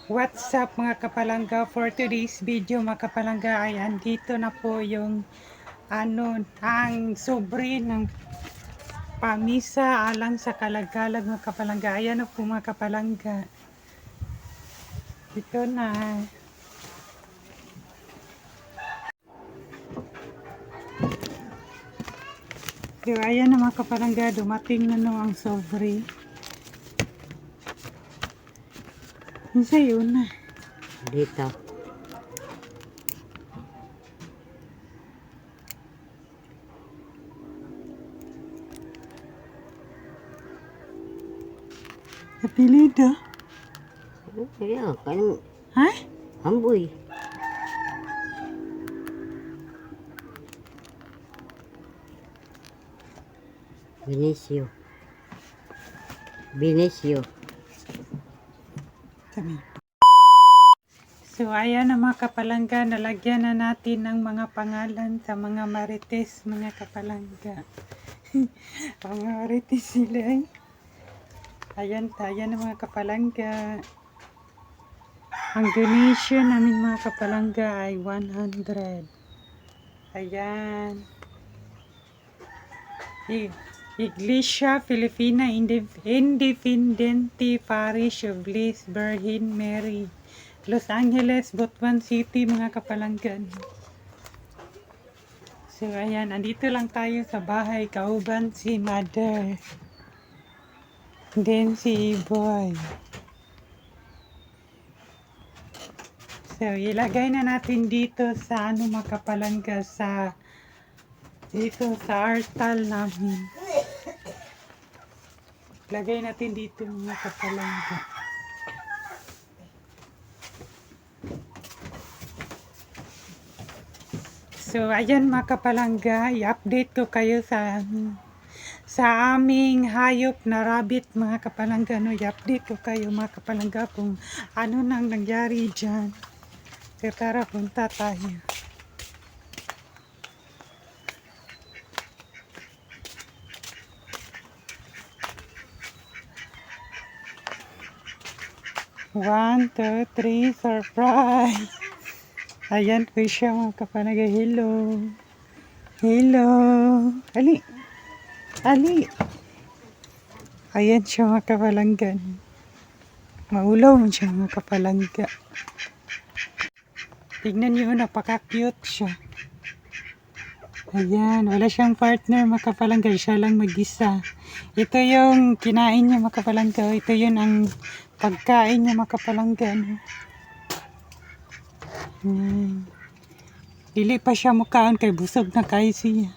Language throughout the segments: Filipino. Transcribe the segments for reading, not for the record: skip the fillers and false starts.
What's up mga kapalangga? For today's video mga kapalangga ay andito na po yung ang sobre ng pamisa alang sa kalagalag mga kapalangga. Ayan na po mga kapalangga. Ito na. So, ayan na mga kapalangga, dumating na no ang sobre. Isa yun na. Dito. Apelido? Kaya, kanang Ha? amboy. Benicio. Benicio. Kami. So, ayan na mga kapalangga, nalagyan na natin ng mga pangalan sa mga marites, mga kapalangga. Mga marites sila eh. Ayan na mga kapalangga. Ang donation namin mga kapalangga ay 100. Ayan. Iglesia Filipina Independente Parish of Bliss Virgin Mary, Los Angeles, Butuan City mga kapalanggan. So ayan, andito lang tayo sa bahay, kauban si Mother. Then si Boy. So ilagay na natin dito sa mga kapalangga dito sa artal namin. Lagay natin dito mga kapalangga. So, ayan mga kapalangga, i-update ko kayo sa aming hayop na rabbit mga kapalangga. No, i-update ko kayo mga kapalangga kung ano nang nangyari dyan. So, tara, punta tayo. One, two, three, surprise! Ayan po siya mga kapalangga. Hello! Hello! Ali! Ali! Ayan siya mga kapalangga. Maulaw mo siya mga kapalangga. Tignan nyo, napaka-cute siya. Ayan, wala siyang partner mga kapalangga. Siya lang mag-isa. Ito yung kinain niya mga kapalangga. Ito yun ang pagkain niya mga kapalangga. Dili pa siya mukhaan kay busog na kayo siya.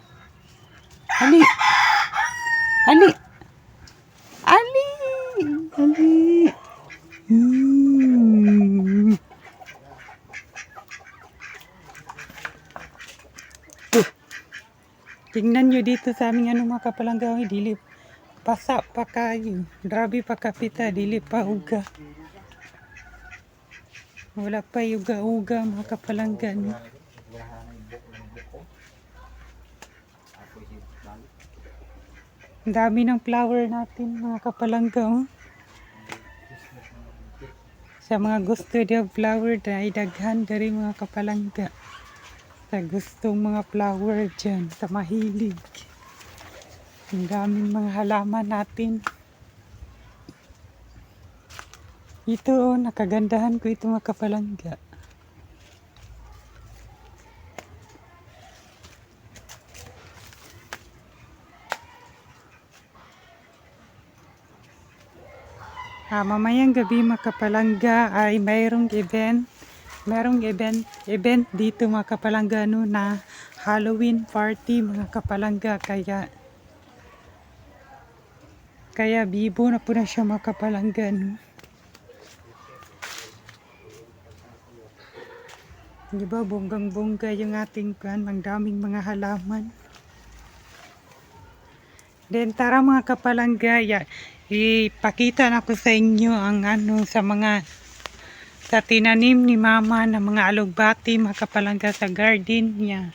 Ali! Ali! Ali! Ali! Tingnan nyo dito sa aming mga kapalangga. Dili pasa pa kayo. Grabe pa kapita. Dili pa uga. Wala pa uga-uga mga kapalangga. Ang dami ng flower natin mga kapalangga. Sa mga gusto niya flower ay daghan dari mga kapalangga. Sa gustong mga flower dyan, sa mahilig. Ang daming mga halaman natin. Ito nakagandahan ko ito mga kapalangga. Mamayang gabi mga kapalangga ay mayroong event dito mga kapalangga na Halloween party mga kapalangga, kaya bibo na po na siya mga kapalangga. Diba bonggang bongga yung ating ang daming mga halaman. Then tara mga kapalangga, ipakita na ko sa inyo ang sa tinanim ni mama ng mga alugbati mga kapalangga sa garden niya.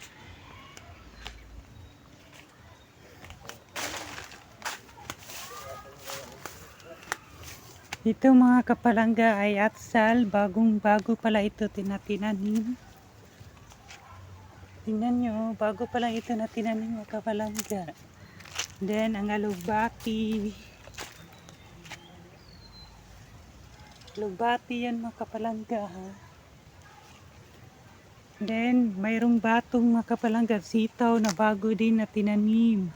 Ito mga kapalangga ay atsal. Bagong-bago pala ito tinatinanim. Tingnan nyo, bago pa lang ito na tinanim mga kapalangga. Then, ang alugbati. Alugbati yan mga kapalangga ha. Then, mayroong batong mga kapalangga. Sitaw na bago din na tinanim.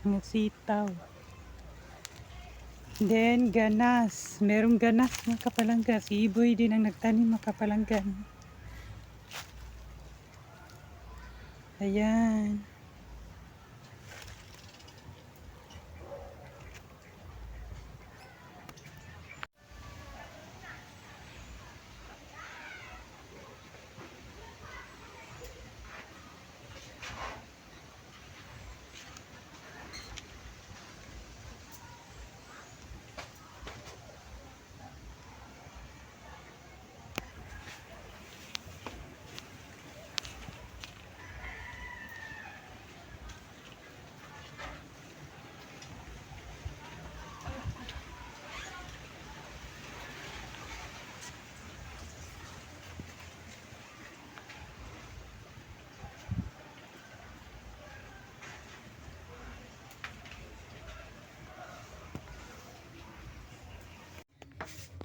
Mga sitaw. Then, ganas. Merong ganas mga kapalangga. Si Iboy din ang nagtanim mga kapalangga. Ayan.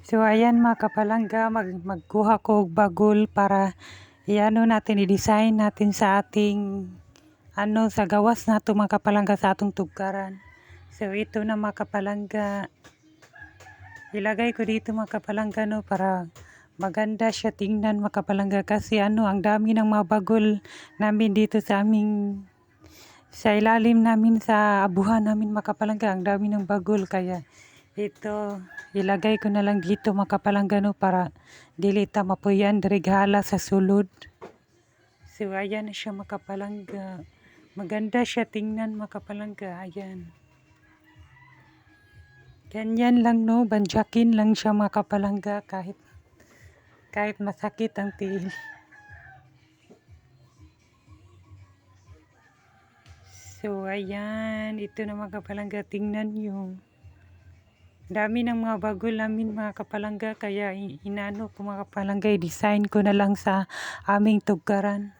So ayan mga kapalangga, magkuha ko og bagol para iano natin, i-design natin sa ating sa gawas nato mga kapalangga sa atong tugkaran. So ito na mga kapalangga, ilagay ko dito mga kapalangga no, para maganda siya tingnan mga kapalangga, kasi ang dami ng mga bagol namin dito sa ilalim namin sa abuhan namin mga kapalangga, ang dami ng bagol, kaya ito, ilagay ko na lang dito mga kapalangga no, para dili ta mapuyan dirighala sa sulod. So ayan na siya mga kapalangga. Maganda siya tingnan mga kapalangga. Ayan. Ganyan lang no, bandyakin lang siya mga kapalangga, kahit masakit ang tiil. So ayan, ito na mga kapalangga, tingnan nyo. Dami ng mga bagol namin mga kapalangga, kaya inano ko mga kapalangga, i-design ko na lang sa aming tugkaran.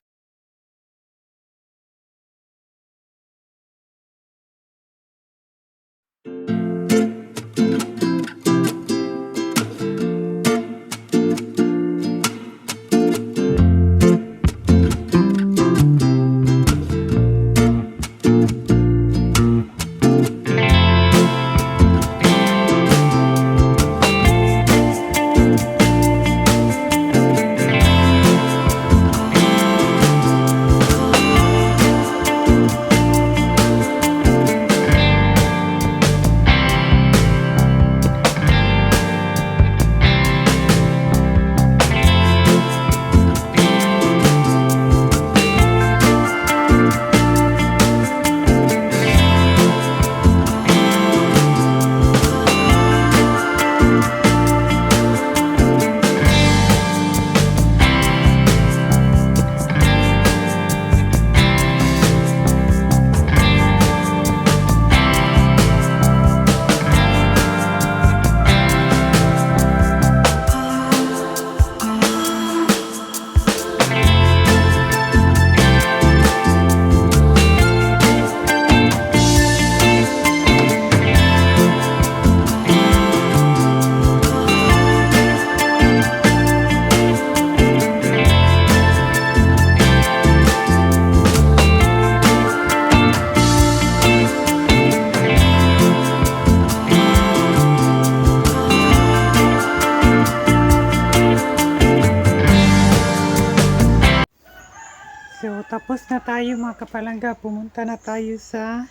So, tapos na tayo mga kapalangga. Pumunta na tayo sa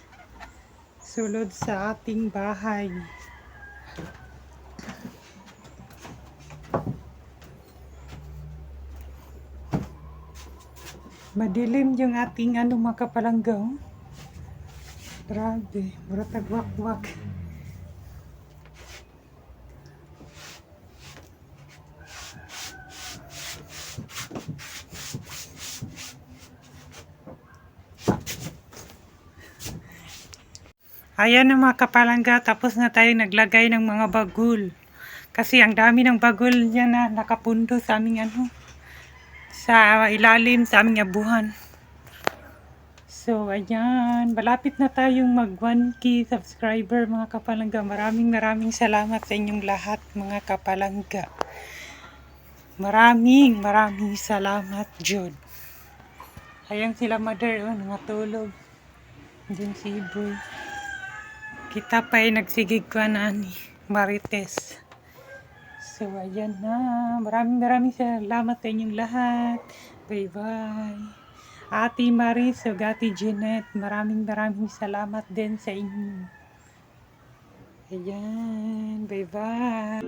sulod sa ating bahay. Madilim yung ating mga kapalangga. Oh. Grabe, muratag wak-wak. Ayan na mga kapalangga, tapos na tayo naglagay ng mga bagul. Kasi ang dami ng bagul niya na nakapundo sa aming sa ilalim sa aming abuhan. So, ayan. Malapit na tayong mag 1K subscriber mga kapalangga. Maraming salamat sa inyong lahat mga kapalangga. Maraming salamat, Jod. Ayan sila mother, natulog. Diyan si Iboy. Kita pa ay nagsigig ko na ni Marites. So, ayan na. Maraming salamat sa inyong lahat. Bye-bye. Ate Maris, Ate Jeanette, maraming salamat din sa inyo. Ayan, bye-bye.